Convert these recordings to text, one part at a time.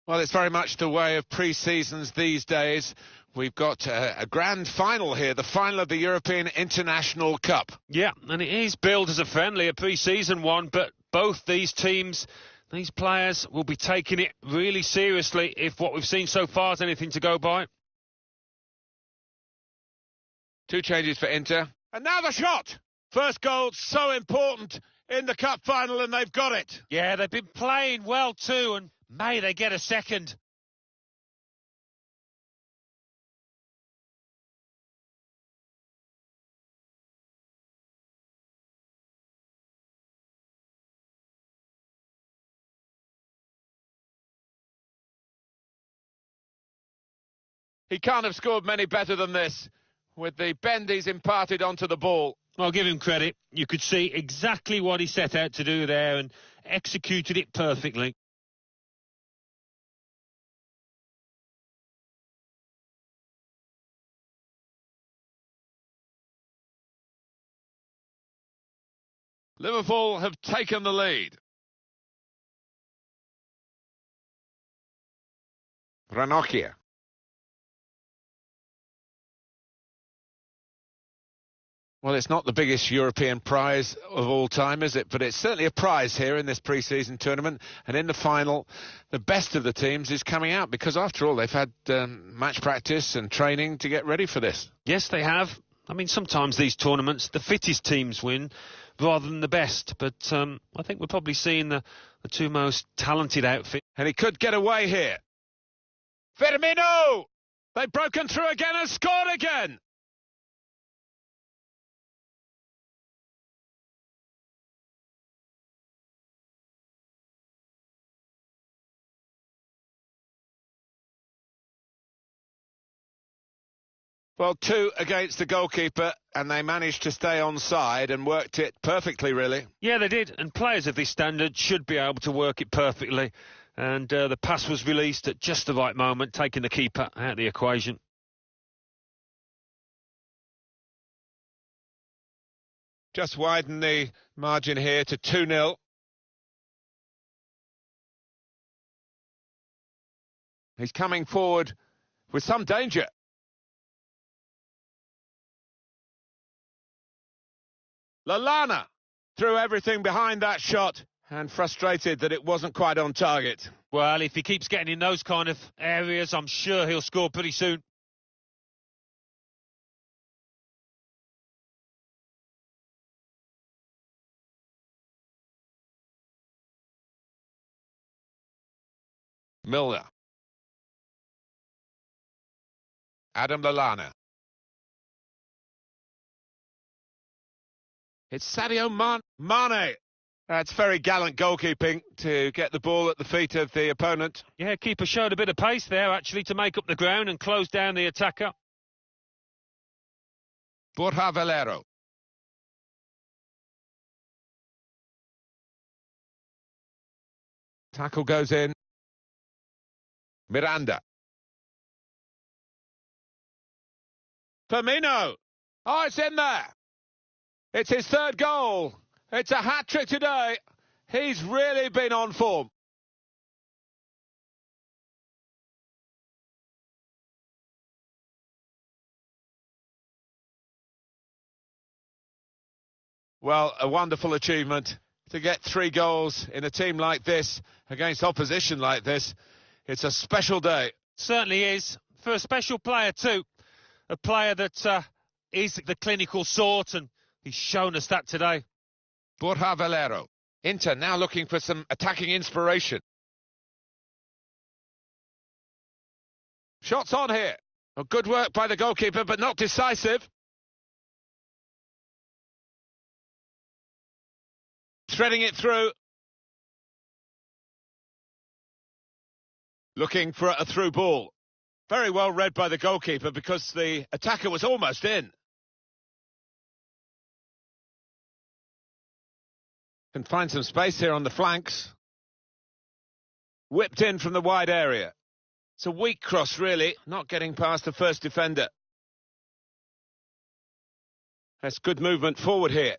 Well, it's very much the way of pre-seasons these days. We've got a grand final here, the final of the European International Cup. Yeah, and it is billed as a friendly, a pre-season one, but both these teams, these players will be taking it really seriously if what we've seen so far is anything to go by. Two changes for Inter. And now the shot! First goal, so important in the cup final, and they've got it. Yeah, they've been playing well too, and may they get a second. He can't have scored many better than this, with the bend he's imparted onto the ball. I'll give him credit. You could see exactly what he set out to do there and executed it perfectly. Liverpool have taken the lead. Ranocchia. Well, it's not the biggest European prize of all time, is it? But it's certainly a prize here in this pre-season tournament. And in the final, the best of the teams is coming out because, after all, they've had match practice and training to get ready for this. Yes, they have. I mean, sometimes these tournaments, the fittest teams win rather than the best. But I think we're probably seeing the two most talented outfits. And he could get away here. Firmino! They've broken through again and scored again! Well, two against the goalkeeper, and they managed to stay onside and worked it perfectly, really. Yeah, they did, and players of this standard should be able to work it perfectly. And the pass was released at just the right moment, taking the keeper out of the equation. Just widen the margin here to 2-0. He's coming forward with some danger. Lallana threw everything behind that shot and frustrated that it wasn't quite on target. Well, if he keeps getting in those kind of areas, I'm sure he'll score pretty soon. Milner. Adam Lallana. It's Sadio Mane. That's very gallant goalkeeping to get the ball at the feet of the opponent. Yeah, keeper showed a bit of pace there, actually, to make up the ground and close down the attacker. Borja Valero. Tackle goes in. Miranda. Firmino. Oh, it's in there. It's his third goal. It's a hat-trick today. He's really been on form. Well, a wonderful achievement to get 3 goals in a team like this against opposition like this. It's a special day. Certainly is. For a special player too. A player that is the clinical sort, and he's shown us that today. Borja Valero. Inter now looking for some attacking inspiration. Shots on here. Oh, good work by the goalkeeper, but not decisive. Threading it through. Looking for a through ball. Very well read by the goalkeeper because the attacker was almost in. Can find some space here on the flanks. Whipped in from the wide area. It's a weak cross, really, not getting past the first defender. That's good movement forward here.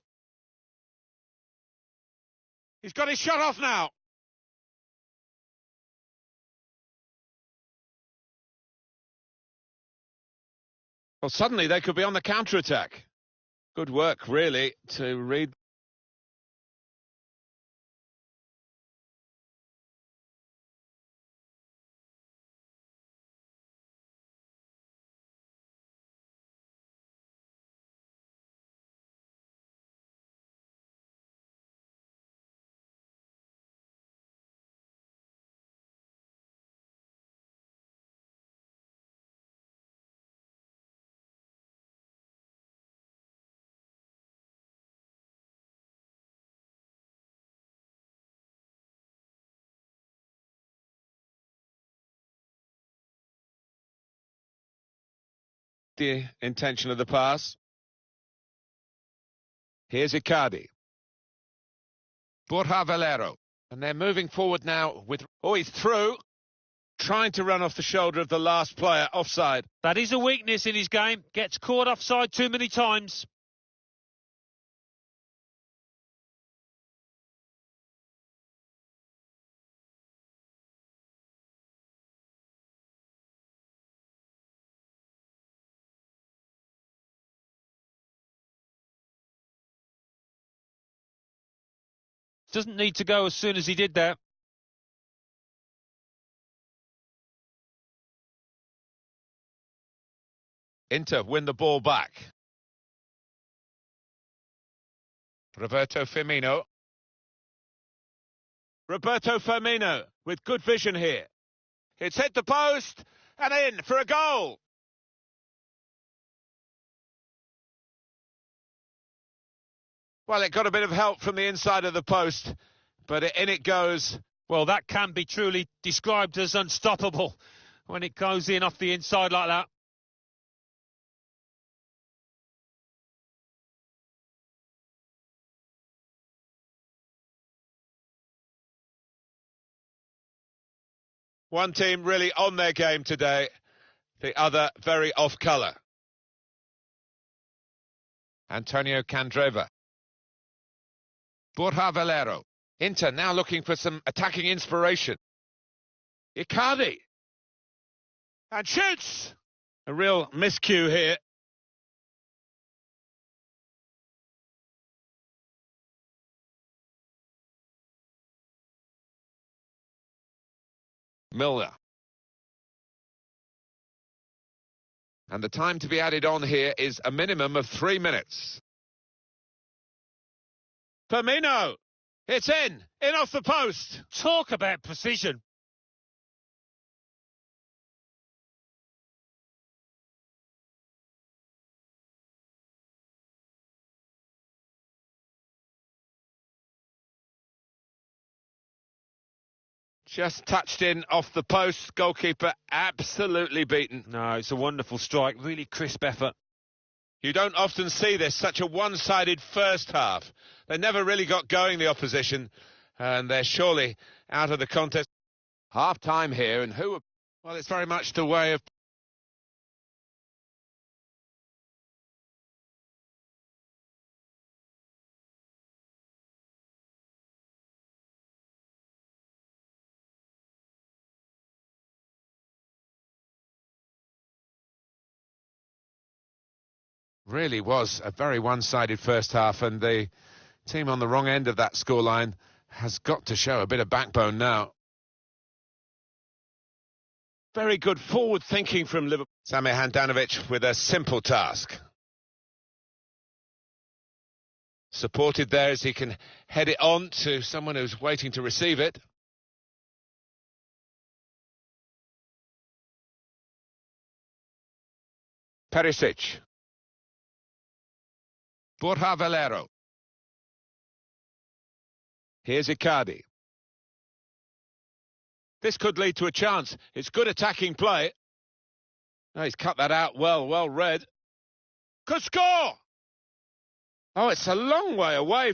He's got his shot off now. Well, suddenly they could be on the counter-attack. Good work, really, to read. The intention of the pass. Here's Icardi. Borja Valero. And they're moving forward now with... Oh, he's through. Trying to run off the shoulder of the last player. Offside. That is a weakness in his game. Gets caught offside too many times. Doesn't need to go as soon as he did that. Inter win the ball back. Roberto Firmino. Roberto Firmino with good vision here. It's hit the post and in for a goal. Well, it got a bit of help from the inside of the post, but in it goes. Well, that can be truly described as unstoppable when it goes in off the inside like that. One team really on their game today, the other very off colour. Antonio Candreva. Borja Valero. Inter now looking for some attacking inspiration. Icardi. And shoots! A real miscue here. Milner. And the time to be added on here is a minimum of 3 minutes. Firmino! It's in off the post. Talk about precision. Just touched in off the post. Goalkeeper absolutely beaten. No, it's a wonderful strike. Really crisp effort. You don't often see this, such a one-sided first half. They never really got going, the opposition, and they're surely out of the contest. Half-time here, and who... Well, it's very much the way of... Really was a very one-sided first half, and the team on the wrong end of that scoreline has got to show a bit of backbone now. Very good forward thinking from Liverpool. Samir Handanovic with a simple task. Supported there as he can head it on to someone who's waiting to receive it. Perisic. Borja Valero. Here's Icardi. This could lead to a chance. It's good attacking play. Oh, he's cut that out well read. Could score! Oh, it's a long way away.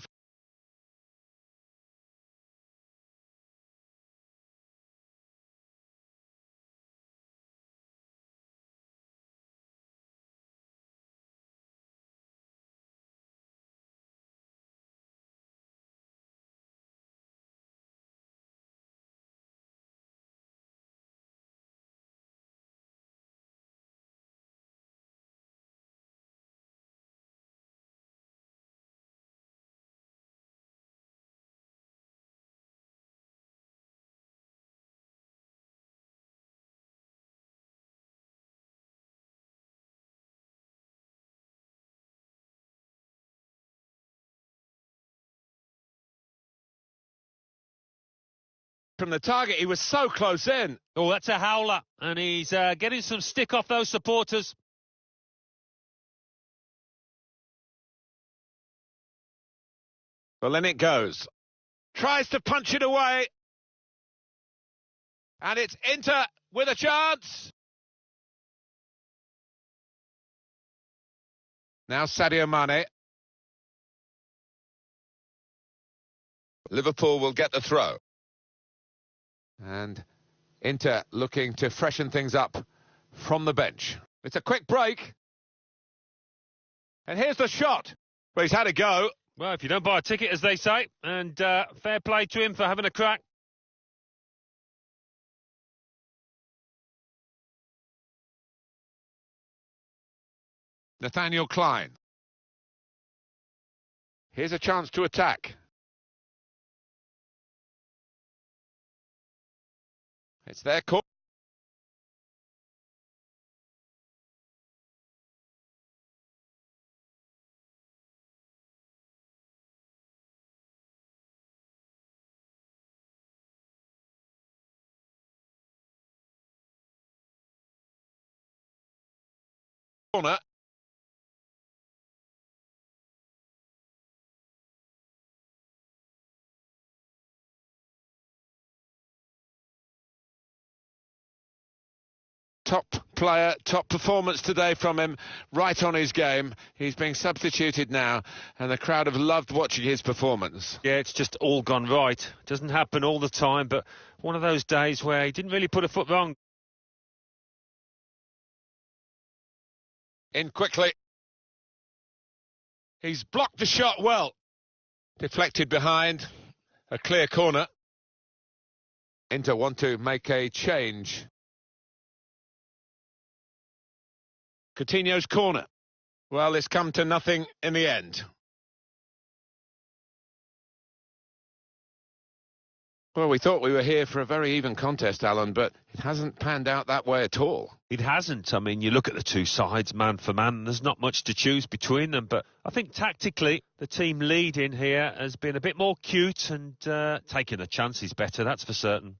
From the target, he was so close in. Oh, that's a howler, and he's getting some stick off those supporters. Well, then it goes. Tries to punch it away. And it's Inter with a chance. Now Sadio Mane. Liverpool will get the throw. And Inter looking to freshen things up from the bench. It's a quick break. And here's the shot. Well, he's had a go. Well, if you don't buy a ticket, as they say, and fair play to him for having a crack. Nathaniel Klein. Here's a chance to attack. It's their call. Corner. Top player, top performance today from him, right on his game. He's being substituted now, and the crowd have loved watching his performance. Yeah, it's just all gone right. Doesn't happen all the time, but one of those days where he didn't really put a foot wrong. In quickly. He's blocked the shot well. Deflected behind. A clear corner. Inter want to make a change. Coutinho's corner. Well, it's come to nothing in the end. Well, we thought we were here for a very even contest, Alan, but it hasn't panned out that way at all. It hasn't. I mean, you look at the two sides, man for man, there's not much to choose between them, but I think tactically the team leading here has been a bit more cute and taking the chances better, that's for certain.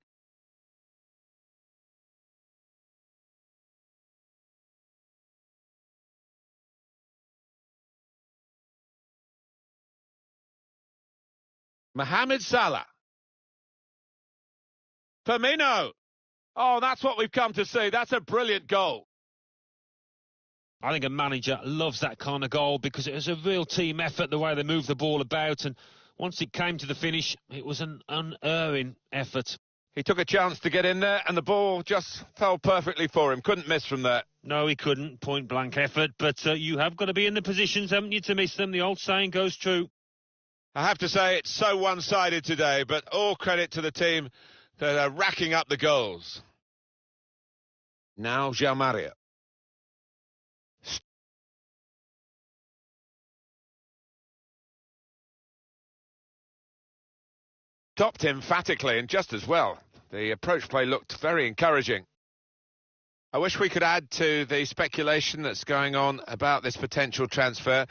Mohamed Salah. Firmino. Oh, that's what we've come to see. That's a brilliant goal. I think a manager loves that kind of goal because it was a real team effort, the way they moved the ball about, and once it came to the finish, it was an unerring effort. He took a chance to get in there, and the ball just fell perfectly for him. Couldn't miss from there. No, he couldn't. Point-blank effort, but you have got to be in the positions, haven't you, to miss them? The old saying goes true. I have to say it's so one-sided today, but all credit to the team that are racking up the goals. Now João Maria. Stopped emphatically and just as well. The approach play looked very encouraging. I wish we could add to the speculation that's going on about this potential transfer,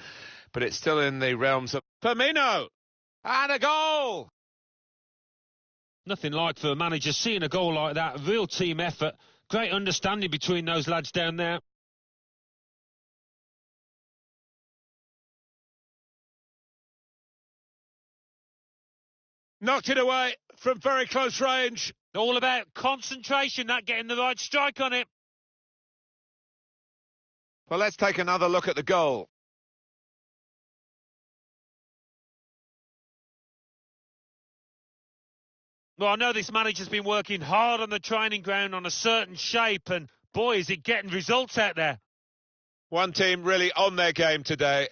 but it's still in the realms of Firmino! And a goal! Nothing like for a manager seeing a goal like that. Real team effort. Great understanding between those lads down there. Knocked it away from very close range. All about concentration, that getting the right strike on it. Well, let's take another look at the goal. Well, I know this manager's been working hard on the training ground on a certain shape, and boy, is it getting results out there. One team really on their game today,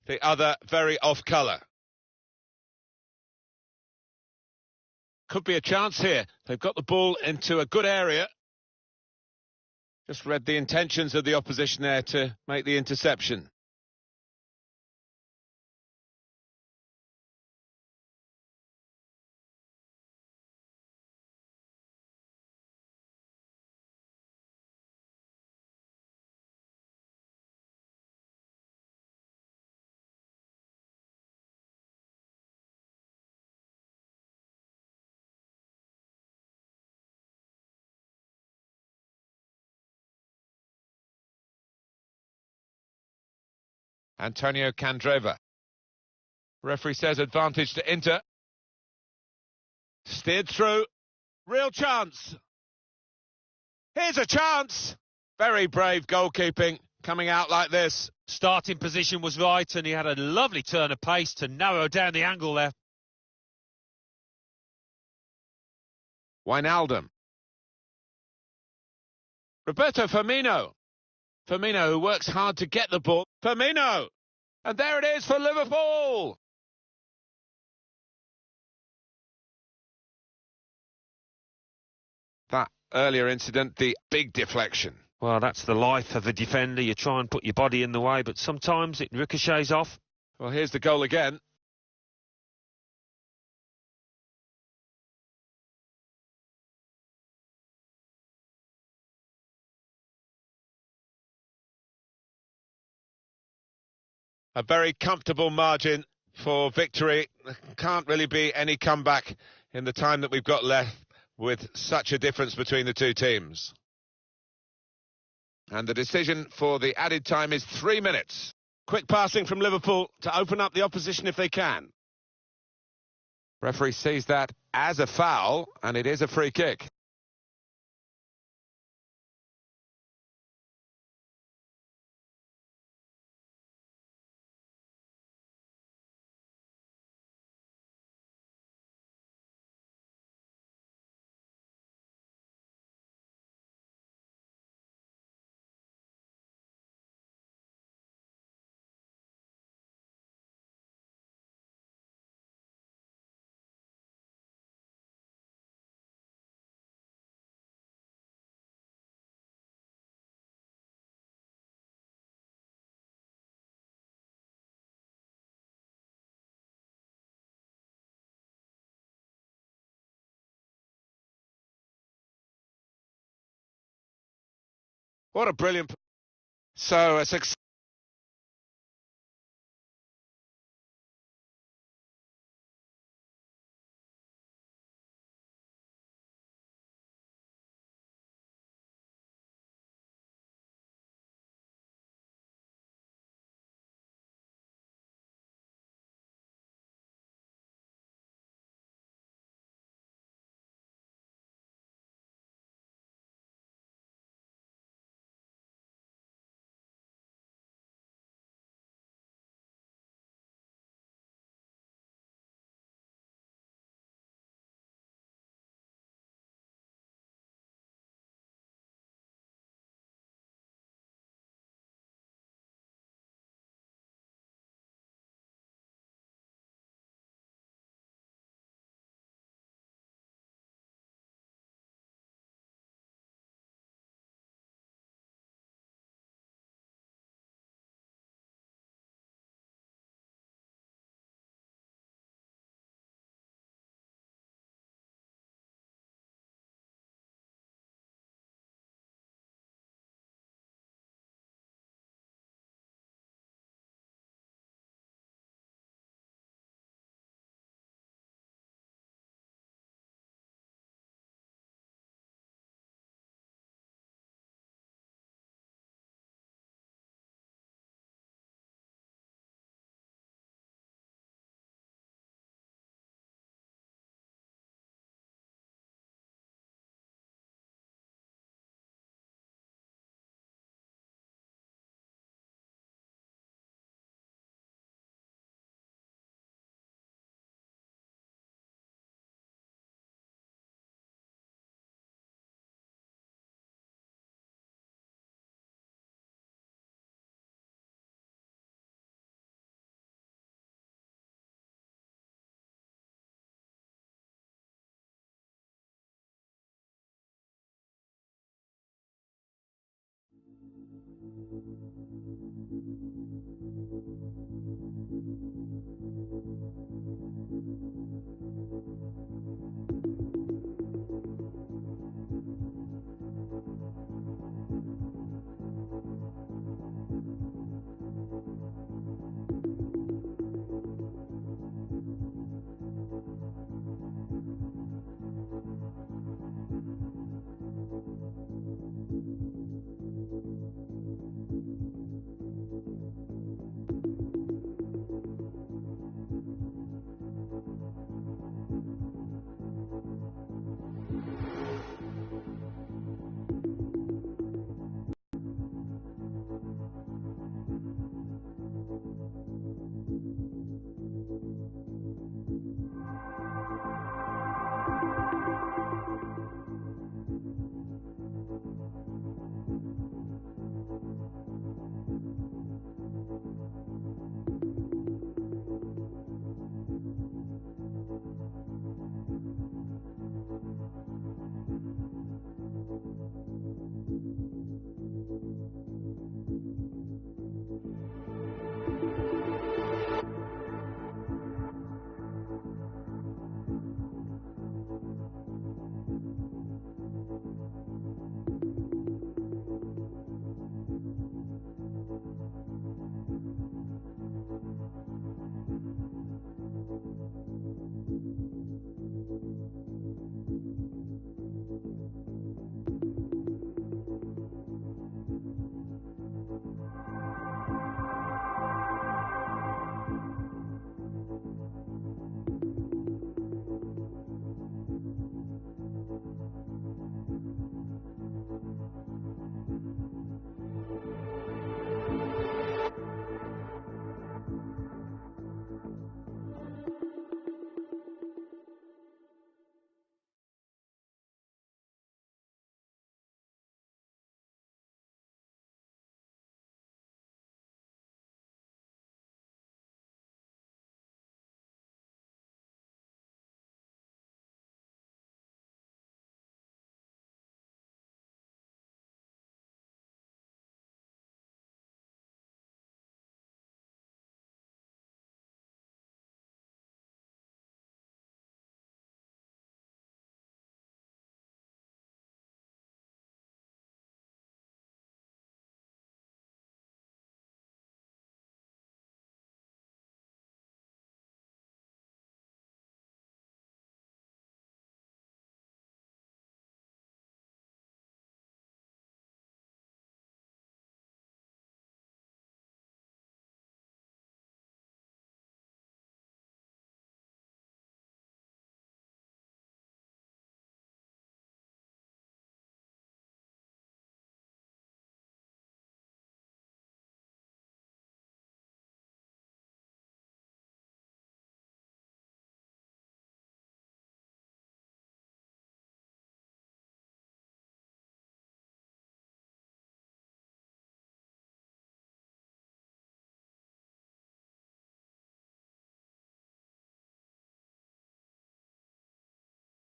the other very off colour. Could be a chance here. They've got the ball into a good area. Just read the intentions of the opposition there to make the interception. Antonio Candreva. Referee says advantage to Inter. Steered through. Real chance. Here's a chance. Very brave goalkeeping coming out like this. Starting position was right, and he had a lovely turn of pace to narrow down the angle there. Wijnaldum. Roberto Firmino. Firmino, who works hard to get the ball. Firmino! And there it is for Liverpool! That earlier incident, the big deflection. Well, that's the life of a defender. You try and put your body in the way, but sometimes it ricochets off. Well, here's the goal again. A very comfortable margin for victory. Can't really be any comeback in the time that we've got left with such a difference between the two teams. And the decision for the added time is 3 minutes. Quick passing from Liverpool to open up the opposition if they can. Referee sees that as a foul, and it is a free kick. What a brilliant... So a success.